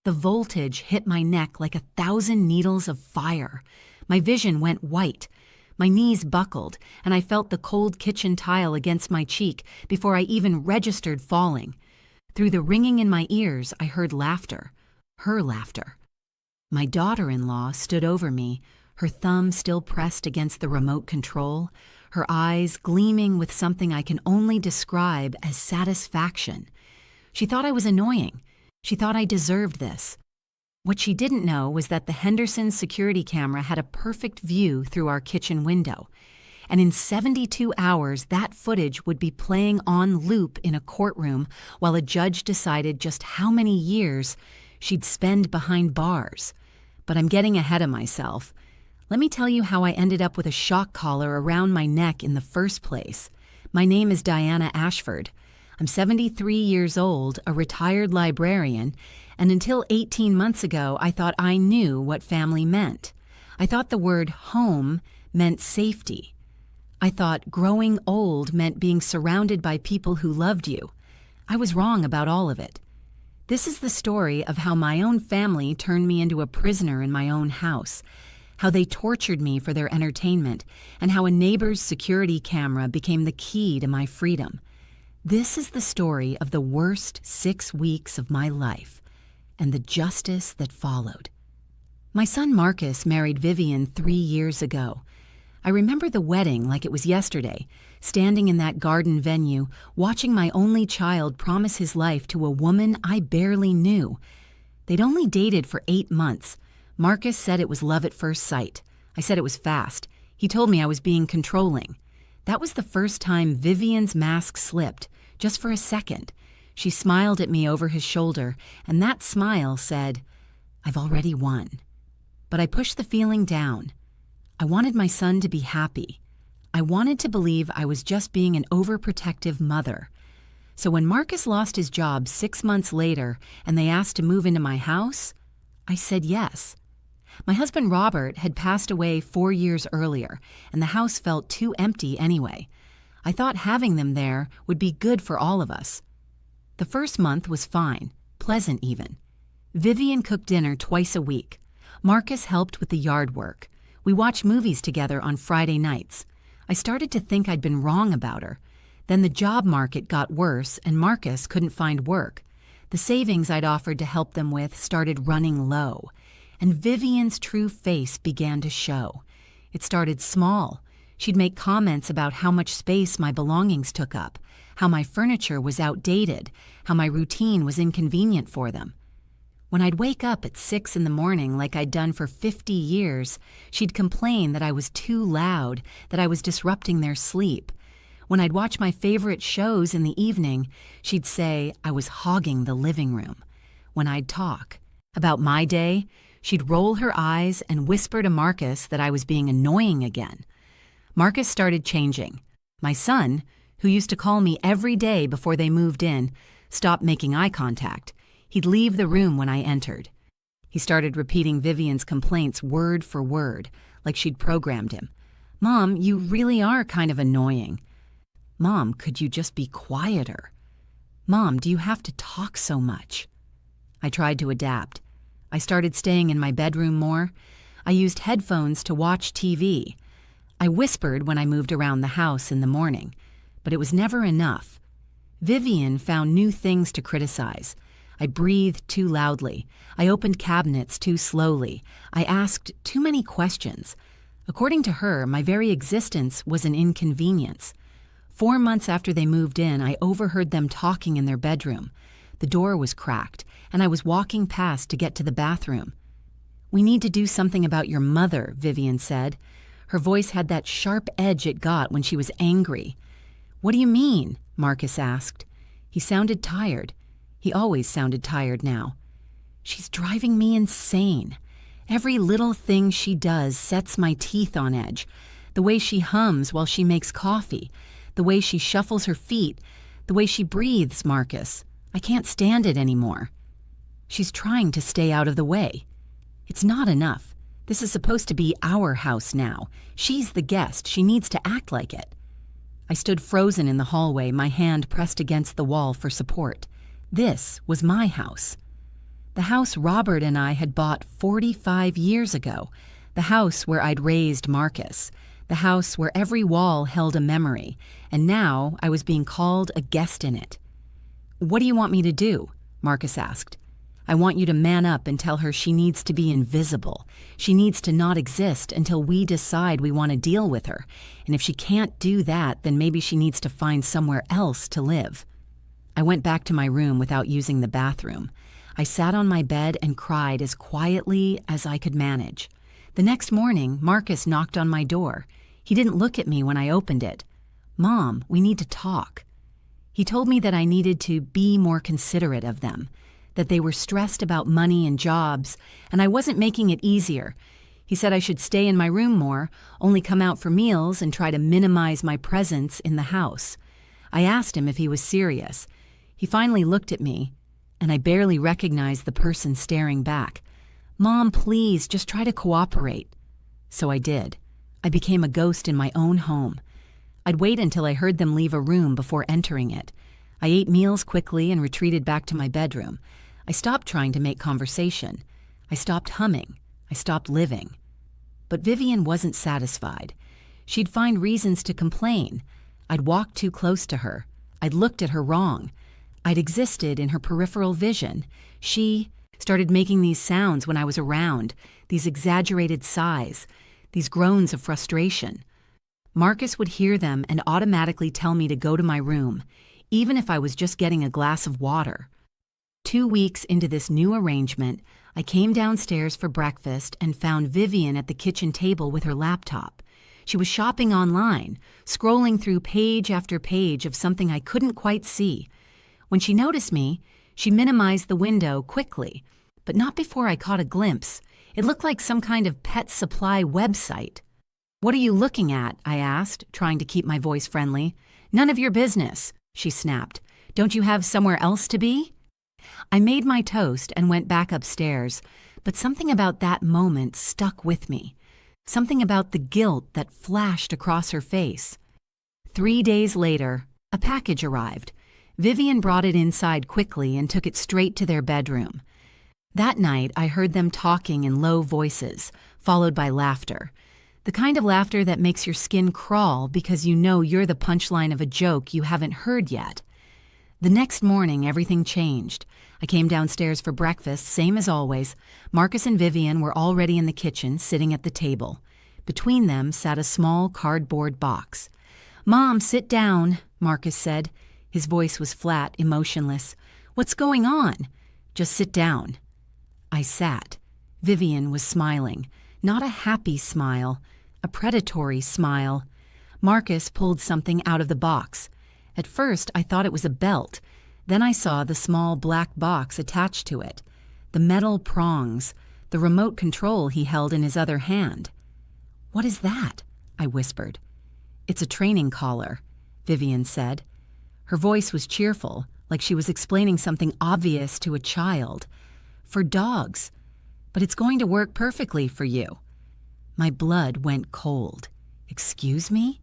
The voltage hit my neck like 1,000 needles of fire. My vision went white. My knees buckled, and I felt the cold kitchen tile against my cheek before I even registered falling. Through the ringing in my ears, I heard laughter. Her laughter. My daughter-in-law stood over me, her thumb still pressed against the remote control, her eyes gleaming with something I can only describe as satisfaction. She thought I was annoying. She thought I deserved this. What she didn't know was that the Henderson security camera had a perfect view through our kitchen window, and in 72 hours that footage would be playing on loop in a courtroom while a judge decided just how many years she'd spend behind bars. But I'm getting ahead of myself. Let me tell you how I ended up with a shock collar around my neck in the first place. My name is Diana Ashford. I'm 73 years old, a retired librarian, and until 18 months ago, I thought I knew what family meant. I thought the word home meant safety. I thought growing old meant being surrounded by people who loved you. I was wrong about all of it. This is the story of how my own family turned me into a prisoner in my own house, how they tortured me for their entertainment, and how a neighbor's security camera became the key to my freedom. This is the story of the worst 6 weeks of my life and the justice that followed. My son Marcus married Vivian 3 years ago. I remember the wedding like it was yesterday, standing in that garden venue, watching my only child promise his life to a woman I barely knew. They'd only dated for 8 months. Marcus said it was love at first sight. I said it was fast. He told me I was being controlling. That was the first time Vivian's mask slipped, just for a second. She smiled at me over his shoulder, and that smile said, "I've already won." But I pushed the feeling down. I wanted my son to be happy. I wanted to believe I was just being an overprotective mother. So when Marcus lost his job 6 months later and they asked to move into my house, I said yes. My husband Robert had passed away 4 years earlier, and the house felt too empty anyway. I thought having them there would be good for all of us. The first month was fine, pleasant even. Vivian cooked dinner twice a week. Marcus helped with the yard work. We watched movies together on Friday nights. I started to think I'd been wrong about her. Then the job market got worse and Marcus couldn't find work. The savings I'd offered to help them with started running low, and Vivian's true face began to show. It started small. She'd make comments about how much space my belongings took up, how my furniture was outdated, how my routine was inconvenient for them. When I'd wake up at 6 in the morning like I'd done for 50 years, she'd complain that I was too loud, that I was disrupting their sleep. When I'd watch my favorite shows in the evening, she'd say I was hogging the living room. When I'd talk about my day, she'd roll her eyes and whisper to Marcus that I was being annoying again. Marcus started changing. My son, who used to call me every day before they moved in, stopped making eye contact. He'd leave the room when I entered. He started repeating Vivian's complaints word for word, like she'd programmed him. "Mom, you really are kind of annoying." "Mom, could you just be quieter?" "Mom, do you have to talk so much?" I tried to adapt. I started staying in my bedroom more. I used headphones to watch TV. I whispered when I moved around the house in the morning, but it was never enough. Vivian found new things to criticize. I breathed too loudly. I opened cabinets too slowly. I asked too many questions. According to her, my very existence was an inconvenience. 4 months after they moved in, I overheard them talking in their bedroom. The door was cracked, and I was walking past to get to the bathroom. "We need to do something about your mother," Vivian said. Her voice had that sharp edge it got when she was angry. "What do you mean?" Marcus asked. He sounded tired. He always sounded tired now. "She's driving me insane. Every little thing she does sets my teeth on edge. The way she hums while she makes coffee, the way she shuffles her feet, the way she breathes, Marcus. I can't stand it anymore. She's trying to stay out of the way. It's not enough. This is supposed to be our house now. She's the guest. She needs to act like it." I stood frozen in the hallway, my hand pressed against the wall for support. This was my house. The house Robert and I had bought 45 years ago. The house where I'd raised Marcus. The house where every wall held a memory. And now I was being called a guest in it. "What do you want me to do?" Marcus asked. "I want you to man up and tell her she needs to be invisible. She needs to not exist until we decide we want to deal with her. And if she can't do that, then maybe she needs to find somewhere else to live." I went back to my room without using the bathroom. I sat on my bed and cried as quietly as I could manage. The next morning, Marcus knocked on my door. He didn't look at me when I opened it. "Mom, we need to talk." He told me that I needed to be more considerate of them, that they were stressed about money and jobs, and I wasn't making it easier. He said I should stay in my room more, only come out for meals, and try to minimize my presence in the house. I asked him if he was serious. He finally looked at me, and I barely recognized the person staring back. "Mom, please, just try to cooperate." So I did. I became a ghost in my own home. I'd wait until I heard them leave a room before entering it. I ate meals quickly and retreated back to my bedroom. I stopped trying to make conversation. I stopped humming. I stopped living. But Vivian wasn't satisfied. She'd find reasons to complain. I'd walked too close to her. I'd looked at her wrong. I'd existed in her peripheral vision. She started making these sounds when I was around, these exaggerated sighs, these groans of frustration. Marcus would hear them and automatically tell me to go to my room, even if I was just getting a glass of water. 2 weeks into this new arrangement, I came downstairs for breakfast and found Vivian at the kitchen table with her laptop. She was shopping online, scrolling through page after page of something I couldn't quite see. When she noticed me, she minimized the window quickly, but not before I caught a glimpse. It looked like some kind of pet supply website. "What are you looking at?" I asked, trying to keep my voice friendly. "None of your business," she snapped. "Don't you have somewhere else to be?" I made my toast and went back upstairs, but something about that moment stuck with me. Something about the guilt that flashed across her face. 3 days later, a package arrived. Vivian brought it inside quickly and took it straight to their bedroom. That night, I heard them talking in low voices, followed by laughter. The kind of laughter that makes your skin crawl because you know you're the punchline of a joke you haven't heard yet. The next morning, everything changed. I came downstairs for breakfast, same as always. Marcus and Vivian were already in the kitchen, sitting at the table. Between them sat a small cardboard box. "Mom, sit down," Marcus said. His voice was flat, emotionless. "What's going on?" "Just sit down." I sat. Vivian was smiling. Not a happy smile, a predatory smile. Marcus pulled something out of the box. At first, I thought it was a belt. Then I saw the small black box attached to it, the metal prongs, the remote control he held in his other hand. "What is that?" I whispered. "It's a training collar," Vivian said. Her voice was cheerful, like she was explaining something obvious to a child. "For dogs. But it's going to work perfectly for you." My blood went cold. "Excuse me?"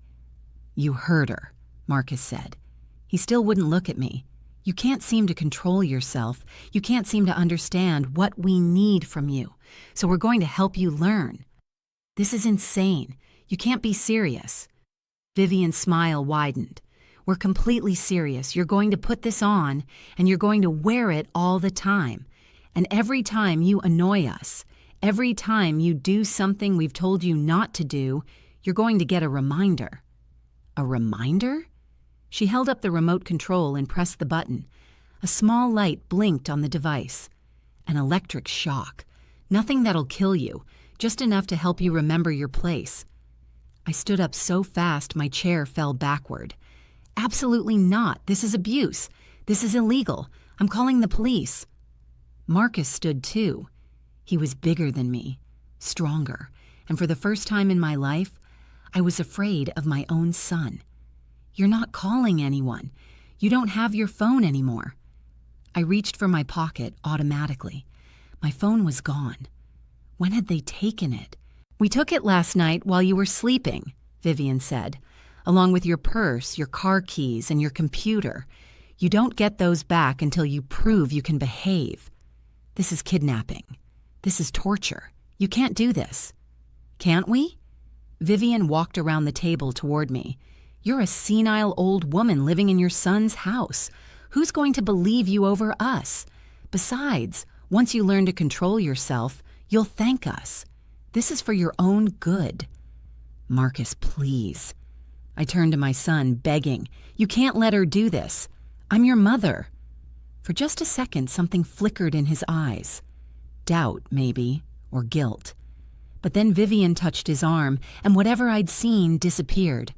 "You heard her," Marcus said. He still wouldn't look at me. "You can't seem to control yourself. You can't seem to understand what we need from you. So we're going to help you learn." "This is insane. You can't be serious." Vivian's smile widened. "We're completely serious. You're going to put this on, and you're going to wear it all the time. And every time you annoy us, every time you do something we've told you not to do, you're going to get a reminder." "A reminder?" She held up the remote control and pressed the button. A small light blinked on the device. An electric shock. Nothing that'll kill you, just enough to help you remember your place. I stood up so fast my chair fell backward. "Absolutely not. This is abuse. This is illegal. I'm calling the police." Marcus stood too. He was bigger than me, stronger, and for the first time in my life, I was afraid of my own son. "You're not calling anyone. You don't have your phone anymore." I reached for my pocket automatically. My phone was gone. When had they taken it? "We took it last night while you were sleeping," Vivian said, "along with your purse, your car keys, and your computer. You don't get those back until you prove you can behave." This is kidnapping. This is torture. You can't do this." "Can't we?" Vivian walked around the table toward me. "You're a senile old woman living in your son's house. Who's going to believe you over us? Besides, once you learn to control yourself, you'll thank us. This is for your own good." "Marcus, please." I turned to my son, begging, "You can't let her do this. I'm your mother." For just a second, something flickered in his eyes. Doubt, maybe, or guilt. But then Vivian touched his arm, and whatever I'd seen disappeared.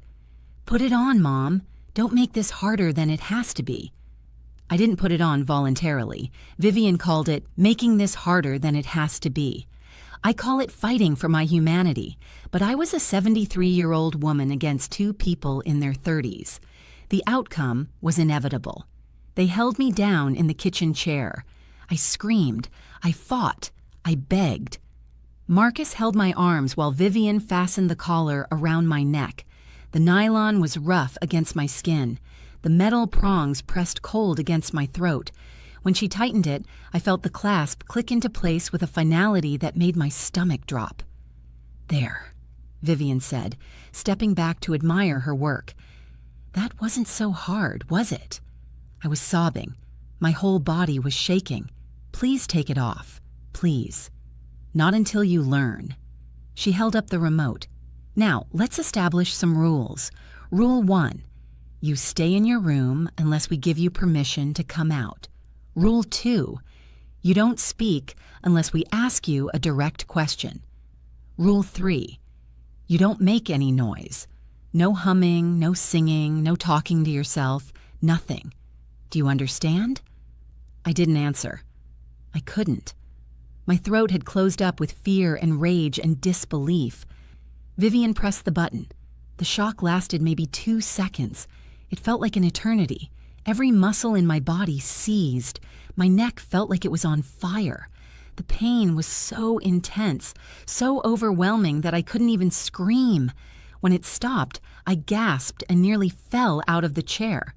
"Put it on, Mom. Don't make this harder than it has to be." I didn't put it on voluntarily. Vivian called it making this harder than it has to be. I call it fighting for my humanity, but I was a 73-year-old woman against two people in their 30s. The outcome was inevitable. They held me down in the kitchen chair. I screamed. I fought. I begged. Marcus held my arms while Vivian fastened the collar around my neck. The nylon was rough against my skin. The metal prongs pressed cold against my throat. When she tightened it, I felt the clasp click into place with a finality that made my stomach drop. "There," Vivian said, stepping back to admire her work. "That wasn't so hard, was it?" I was sobbing. My whole body was shaking. "Please take it off. Please." "Not until you learn." She held up the remote. "Now, let's establish some rules. Rule 1. You stay in your room unless we give you permission to come out. Rule 2. You don't speak unless we ask you a direct question. Rule 3. You don't make any noise. No humming, no singing, no talking to yourself, nothing. Do you understand?" I didn't answer. I couldn't. My throat had closed up with fear and rage and disbelief. Vivian pressed the button. The shock lasted maybe 2 seconds. It felt like an eternity. Every muscle in my body seized. My neck felt like it was on fire. The pain was so intense, so overwhelming that I couldn't even scream. When it stopped, I gasped and nearly fell out of the chair.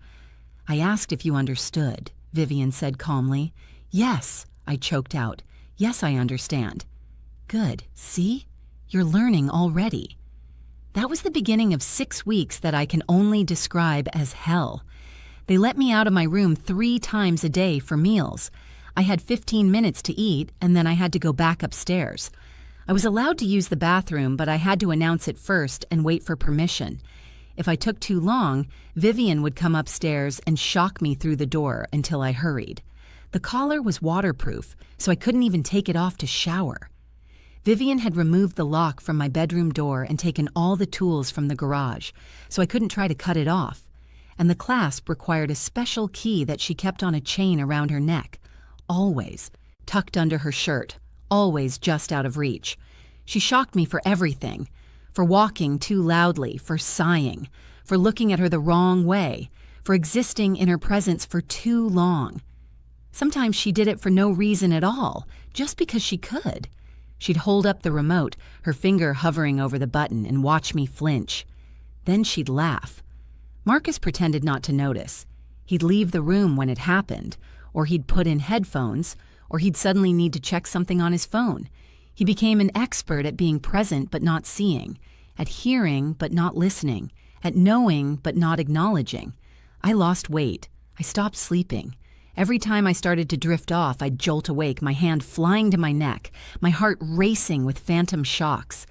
"I asked if you understood," Vivian said calmly. "Yes," I choked out. "Yes, I understand." "Good. See? You're learning already." That was the beginning of 6 weeks that I can only describe as hell. They let me out of my room 3 times a day for meals. I had 15 minutes to eat, and then I had to go back upstairs. I was allowed to use the bathroom, but I had to announce it first and wait for permission. If I took too long, Vivian would come upstairs and shock me through the door until I hurried. The collar was waterproof, so I couldn't even take it off to shower. Vivian had removed the lock from my bedroom door and taken all the tools from the garage, so I couldn't try to cut it off. And the clasp required a special key that she kept on a chain around her neck, always, tucked under her shirt, always just out of reach. She shocked me for everything, for walking too loudly, for sighing, for looking at her the wrong way, for existing in her presence for too long. Sometimes she did it for no reason at all, just because she could. She'd hold up the remote, her finger hovering over the button, and watch me flinch. Then she'd laugh. Marcus pretended not to notice. He'd leave the room when it happened, or he'd put in headphones, or he'd suddenly need to check something on his phone. He became an expert at being present but not seeing, at hearing but not listening, at knowing but not acknowledging. I lost weight. I stopped sleeping. Every time I started to drift off, I'd jolt awake, my hand flying to my neck, my heart racing with phantom shocks.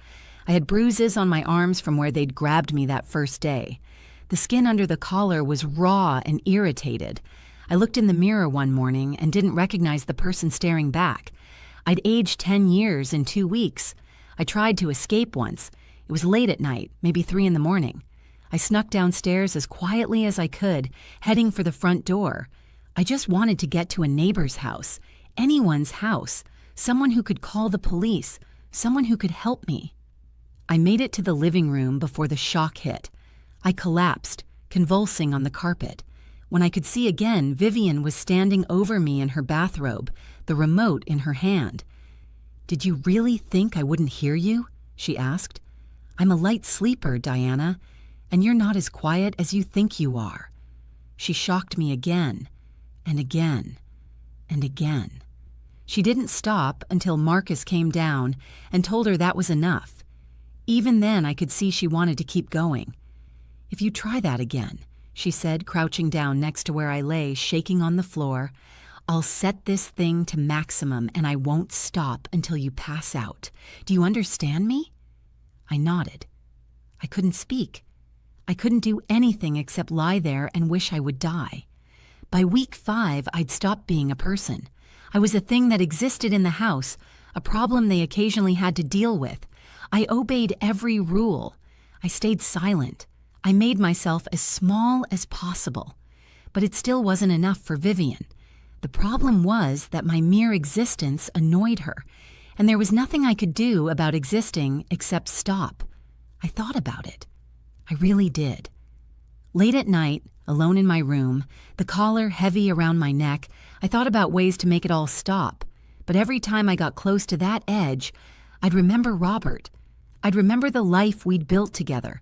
I had bruises on my arms from where they'd grabbed me that first day. The skin under the collar was raw and irritated. I looked in the mirror one morning and didn't recognize the person staring back. I'd aged 10 years in 2 weeks. I tried to escape once. It was late at night, maybe 3 in the morning. I snuck downstairs as quietly as I could, heading for the front door. I just wanted to get to a neighbor's house, anyone's house, someone who could call the police, someone who could help me. I made it to the living room before the shock hit. I collapsed, convulsing on the carpet. When I could see again, Vivian was standing over me in her bathrobe, the remote in her hand. "Did you really think I wouldn't hear you?" she asked. "I'm a light sleeper, Diana, and you're not as quiet as you think you are." She shocked me again, and again, and again. She didn't stop until Marcus came down and told her that was enough. Even then, I could see she wanted to keep going. "If you try that again," she said, crouching down next to where I lay, shaking on the floor, "I'll set this thing to maximum and I won't stop until you pass out. Do you understand me?" I nodded. I couldn't speak. I couldn't do anything except lie there and wish I would die. By week 5, I'd stopped being a person. I was a thing that existed in the house, a problem they occasionally had to deal with. I obeyed every rule. I stayed silent. I made myself as small as possible. But it still wasn't enough for Vivian. The problem was that my mere existence annoyed her, and there was nothing I could do about existing except stop. I thought about it. I really did. Late at night, alone in my room, the collar heavy around my neck, I thought about ways to make it all stop. But every time I got close to that edge, I'd remember Robert. I'd remember the life we'd built together.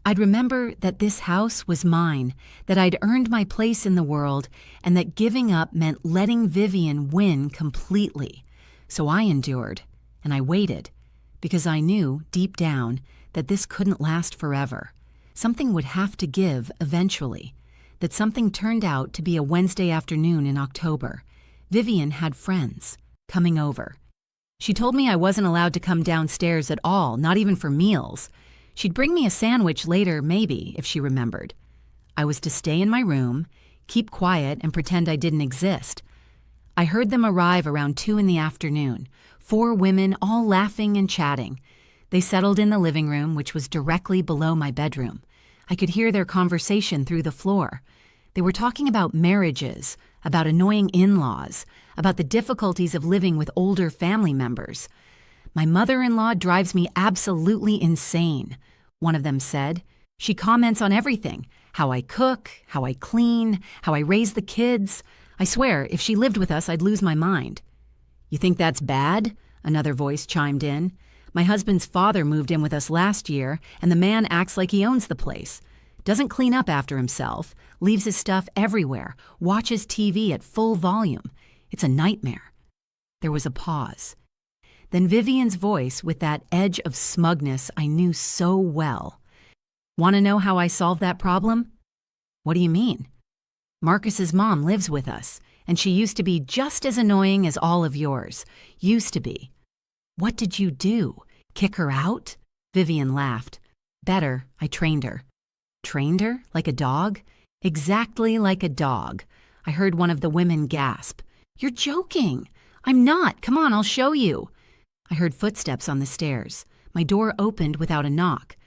I'd remember that this house was mine, that I'd earned my place in the world, and that giving up meant letting Vivian win completely. So I endured, and I waited, because I knew, deep down, that this couldn't last forever. Something would have to give eventually. That something turned out to be a Wednesday afternoon in October. Vivian had friends coming over. She told me I wasn't allowed to come downstairs at all, not even for meals. She'd bring me a sandwich later, maybe, if she remembered. I was to stay in my room, keep quiet, and pretend I didn't exist. I heard them arrive around 2 in the afternoon, 4 women all laughing and chatting. They settled in the living room, which was directly below my bedroom. I could hear their conversation through the floor. They were talking about marriages, about annoying in-laws, about the difficulties of living with older family members. "My mother-in-law drives me absolutely insane," one of them said. "She comments on everything, how I cook, how I clean, how I raise the kids. I swear, if she lived with us, I'd lose my mind." "You think that's bad?" another voice chimed in. "My husband's father moved in with us last year, and the man acts like he owns the place. Doesn't clean up after himself, leaves his stuff everywhere, watches TV at full volume. It's a nightmare." There was a pause. Then Vivian's voice, with that edge of smugness I knew so well. "Want to know how I solved that problem?" "What do you mean?" "Marcus's mom lives with us, and she used to be just as annoying as all of yours. Used to be." "What did you do? Kick her out?" Vivian laughed. "Better, I trained her." "Trained her? Like a dog?" "Exactly like a dog." I heard one of the women gasp. "You're joking." "I'm not. Come on, I'll show you." I heard footsteps on the stairs. My door opened without a knock.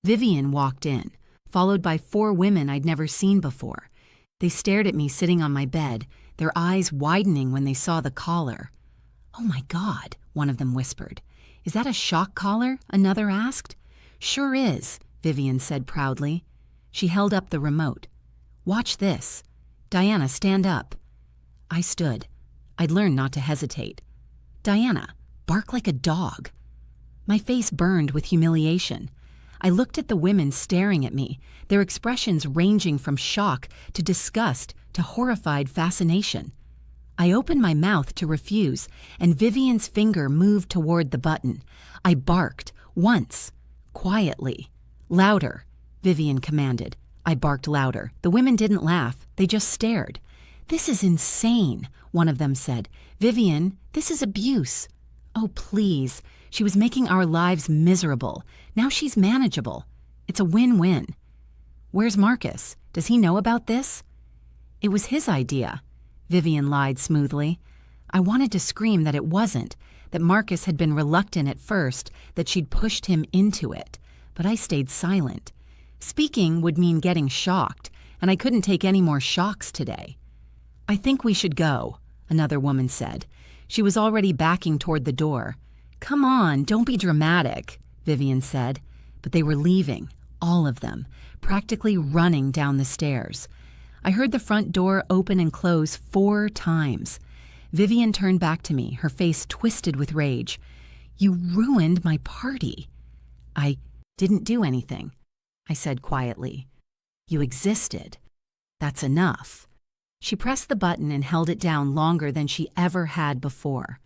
Vivian walked in, followed by 4 women I'd never seen before. They stared at me sitting on my bed, their eyes widening when they saw the collar. "Oh my God," one of them whispered. "Is that a shock collar?" another asked. "Sure is," Vivian said proudly. She held up the remote. "Watch this. Diana, stand up." I stood. I'd learned not to hesitate. "Diana, bark like a dog." My face burned with humiliation. I looked at the women staring at me, their expressions ranging from shock to disgust to horrified fascination. I opened my mouth to refuse, and Vivian's finger moved toward the button. I barked, once, quietly. "Louder," Vivian commanded. I barked louder. The women didn't laugh, they just stared. "This is insane," one of them said. "Vivian, this is abuse." "Oh, please. She was making our lives miserable. Now she's manageable. It's a win-win." "Where's Marcus? Does he know about this?" "It was his idea," Vivian lied smoothly. I wanted to scream that it wasn't, that Marcus had been reluctant at first, that she'd pushed him into it. But I stayed silent. Speaking would mean getting shocked, and I couldn't take any more shocks today. "I think we should go," another woman said. She was already backing toward the door. "Come on, don't be dramatic," Vivian said. But they were leaving, all of them, practically running down the stairs. I heard the front door open and close 4 times. Vivian turned back to me, her face twisted with rage. "You ruined my party." "I didn't do anything," I said quietly. "You existed. That's enough." She pressed the button and held it down longer than she ever had before.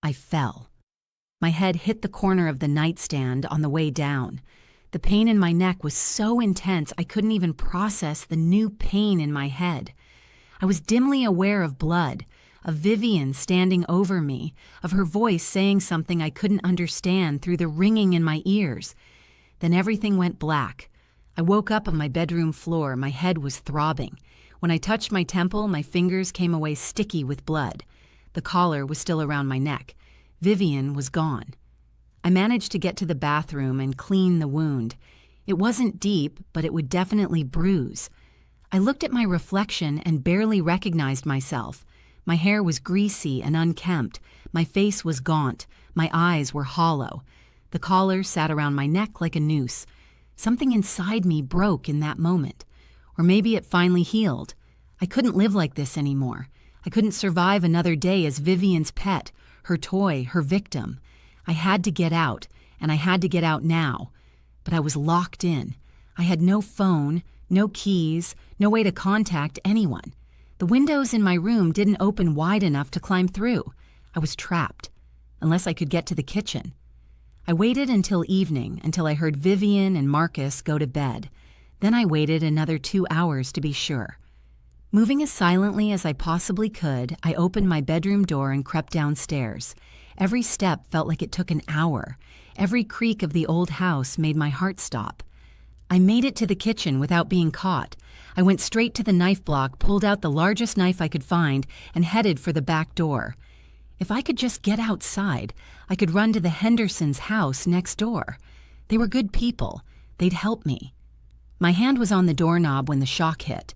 I fell. My head hit the corner of the nightstand on the way down. The pain in my neck was so intense I couldn't even process the new pain in my head. I was dimly aware of blood, of Vivian standing over me, of her voice saying something I couldn't understand through the ringing in my ears. Then everything went black. I woke up on my bedroom floor. My head was throbbing. When I touched my temple, my fingers came away sticky with blood. The collar was still around my neck. Vivian was gone. I managed to get to the bathroom and clean the wound. It wasn't deep, but it would definitely bruise. I looked at my reflection and barely recognized myself. My hair was greasy and unkempt. My face was gaunt. My eyes were hollow. The collar sat around my neck like a noose. Something inside me broke in that moment. Or maybe it finally healed. I couldn't live like this anymore. I couldn't survive another day as Vivian's pet, her toy, her victim. I had to get out, and I had to get out now. But I was locked in. I had no phone, no keys, no way to contact anyone. The windows in my room didn't open wide enough to climb through. I was trapped, unless I could get to the kitchen. I waited until evening, until I heard Vivian and Marcus go to bed. Then I waited another 2 hours to be sure. Moving as silently as I possibly could, I opened my bedroom door and crept downstairs. Every step felt like it took an hour. Every creak of the old house made my heart stop. I made it to the kitchen without being caught. I went straight to the knife block, pulled out the largest knife I could find, and headed for the back door. If I could just get outside, I could run to the Hendersons' house next door. They were good people. They'd help me. My hand was on the doorknob when the shock hit.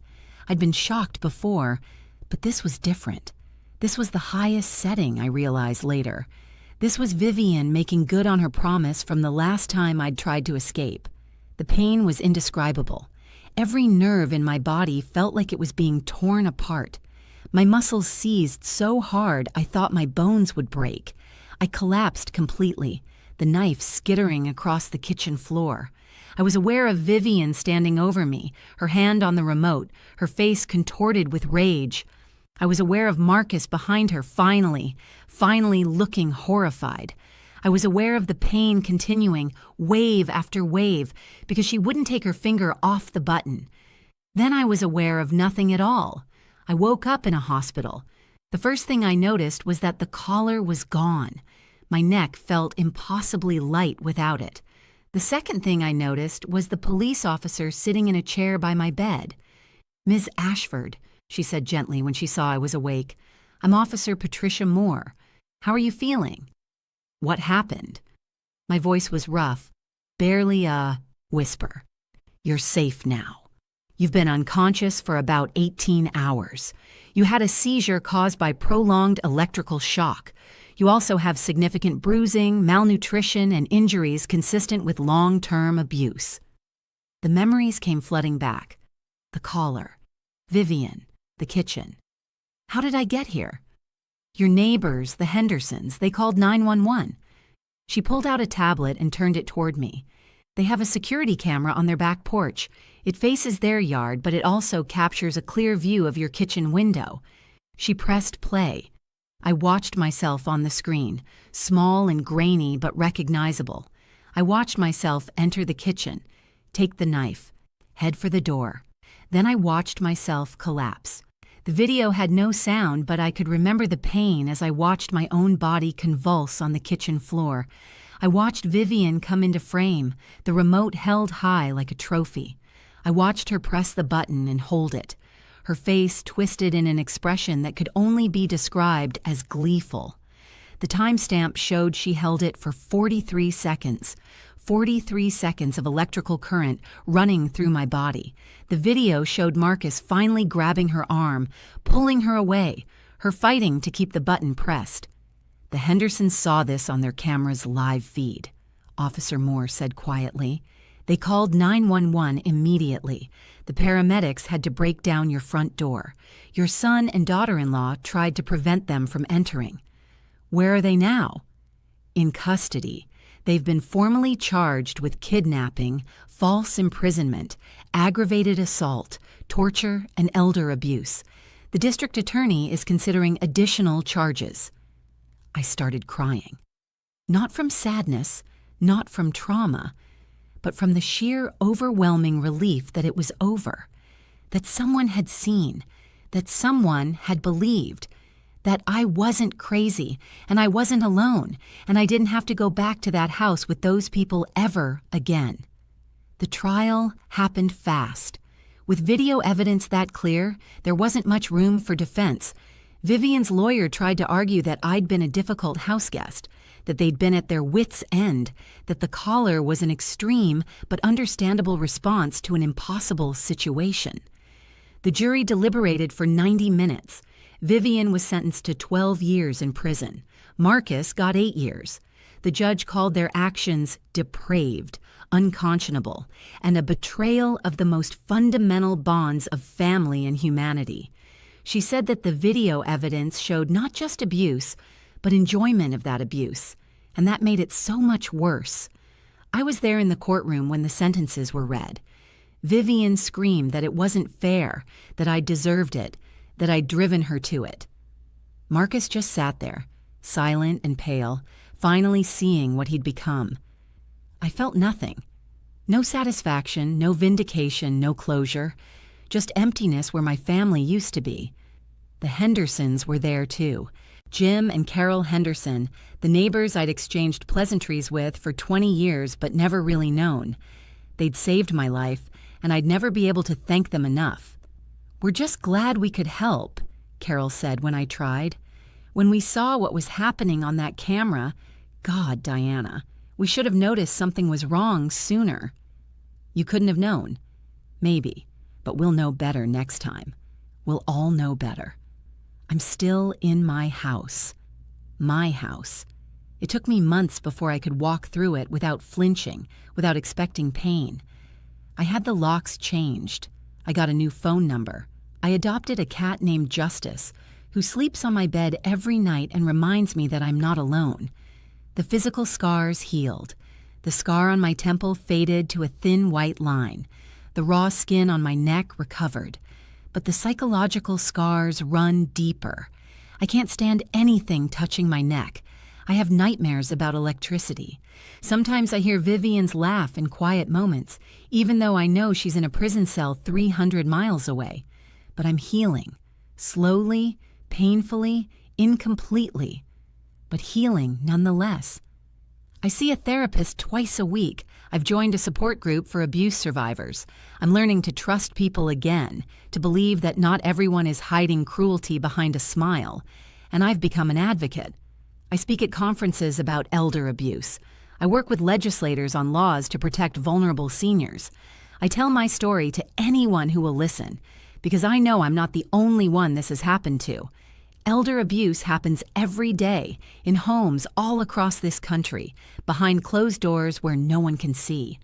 I'd been shocked before, but this was different. This was the highest setting, I realized later. This was Vivian making good on her promise from the last time I'd tried to escape. The pain was indescribable. Every nerve in my body felt like it was being torn apart. My muscles seized so hard I thought my bones would break. I collapsed completely, the knife skittering across the kitchen floor. I was aware of Vivian standing over me, her hand on the remote, her face contorted with rage. I was aware of Marcus behind her, finally looking horrified. I was aware of the pain continuing, wave after wave, because she wouldn't take her finger off the button. Then I was aware of nothing at all. I woke up in a hospital. The first thing I noticed was that the collar was gone. My neck felt impossibly light without it. The second thing I noticed was the police officer sitting in a chair by my bed. "Ms. Ashford," she said gently when she saw I was awake. "I'm Officer Patricia Moore. How are you feeling?" "What happened?" My voice was rough, barely a whisper. "You're safe now. You've been unconscious for about 18 hours. You had a seizure caused by prolonged electrical shock. You also have significant bruising, malnutrition, and injuries consistent with long-term abuse." The memories came flooding back. The collar, Vivian, the kitchen. How did I get here? Your neighbors, the Hendersons, they called 911. She pulled out a tablet and turned it toward me. They have a security camera on their back porch. It faces their yard, but it also captures a clear view of your kitchen window. She pressed play. I watched myself on the screen, small and grainy but recognizable. I watched myself enter the kitchen, take the knife, head for the door. Then I watched myself collapse. The video had no sound, but I could remember the pain as I watched my own body convulse on the kitchen floor. I watched Vivian come into frame, the remote held high like a trophy. I watched her press the button and hold it. Her face twisted in an expression that could only be described as gleeful. The timestamp showed she held it for 43 seconds. 43 seconds of electrical current running through my body. The video showed Marcus finally grabbing her arm, pulling her away, her fighting to keep the button pressed. The Hendersons saw this on their camera's live feed, Officer Moore said quietly. They called 911 immediately. The paramedics had to break down your front door. Your son and daughter-in-law tried to prevent them from entering. Where are they now? In custody. They've been formally charged with kidnapping, false imprisonment, aggravated assault, torture, and elder abuse. The district attorney is considering additional charges. I started crying. Not from sadness, not from trauma, but from the sheer overwhelming relief that it was over, that someone had seen, that someone had believed, that I wasn't crazy and I wasn't alone and I didn't have to go back to that house with those people ever again. The trial happened fast. With video evidence that clear, there wasn't much room for defense. Vivian's lawyer tried to argue that I'd been a difficult houseguest, that they'd been at their wits' end, that the caller was an extreme but understandable response to an impossible situation. The jury deliberated for 90 minutes. Vivian was sentenced to 12 years in prison. Marcus got 8 years. The judge called their actions depraved, unconscionable, and a betrayal of the most fundamental bonds of family and humanity. She said that the video evidence showed not just abuse, but enjoyment of that abuse, and that made it so much worse. I was there in the courtroom when the sentences were read. Vivian screamed that it wasn't fair, that I deserved it, that I'd driven her to it. Marcus just sat there, silent and pale, finally seeing what he'd become. I felt nothing. No satisfaction, no vindication, no closure, just emptiness where my family used to be. The Hendersons were there too. Jim and Carol Henderson, the neighbors I'd exchanged pleasantries with for 20 years but never really known. They'd saved my life, and I'd never be able to thank them enough. "We're just glad we could help," Carol said when I tried. "When we saw what was happening on that camera, God, Diana, we should have noticed something was wrong sooner." "You couldn't have known." "Maybe, but we'll know better next time. We'll all know better." I'm still in my house. My house. It took me months before I could walk through it without flinching, without expecting pain. I had the locks changed. I got a new phone number. I adopted a cat named Justice, who sleeps on my bed every night and reminds me that I'm not alone. The physical scars healed. The scar on my temple faded to a thin white line. The raw skin on my neck recovered. But the psychological scars run deeper. I can't stand anything touching my neck. I have nightmares about electricity. Sometimes I hear Vivian's laugh in quiet moments, even though I know she's in a prison cell 300 miles away. But I'm healing. Slowly, painfully, incompletely. But healing nonetheless. I see a therapist twice a week. I've joined a support group for abuse survivors. I'm learning to trust people again, to believe that not everyone is hiding cruelty behind a smile. And I've become an advocate. I speak at conferences about elder abuse. I work with legislators on laws to protect vulnerable seniors. I tell my story to anyone who will listen, because I know I'm not the only one this has happened to. Elder abuse happens every day, in homes all across this country, behind closed doors where no one can see.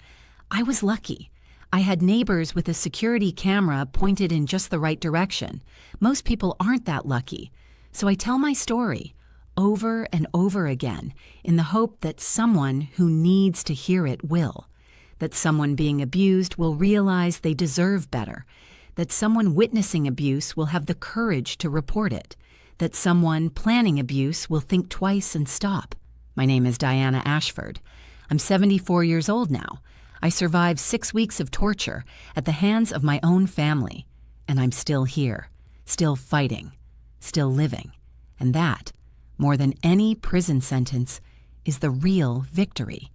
I was lucky. I had neighbors with a security camera pointed in just the right direction. Most people aren't that lucky. So I tell my story, over and over again, in the hope that someone who needs to hear it will. That someone being abused will realize they deserve better. That someone witnessing abuse will have the courage to report it. That someone planning abuse will think twice and stop. My name is Diana Ashford. I'm 74 years old now. I survived 6 weeks of torture at the hands of my own family. And I'm still here, still fighting, still living. And that, more than any prison sentence, is the real victory.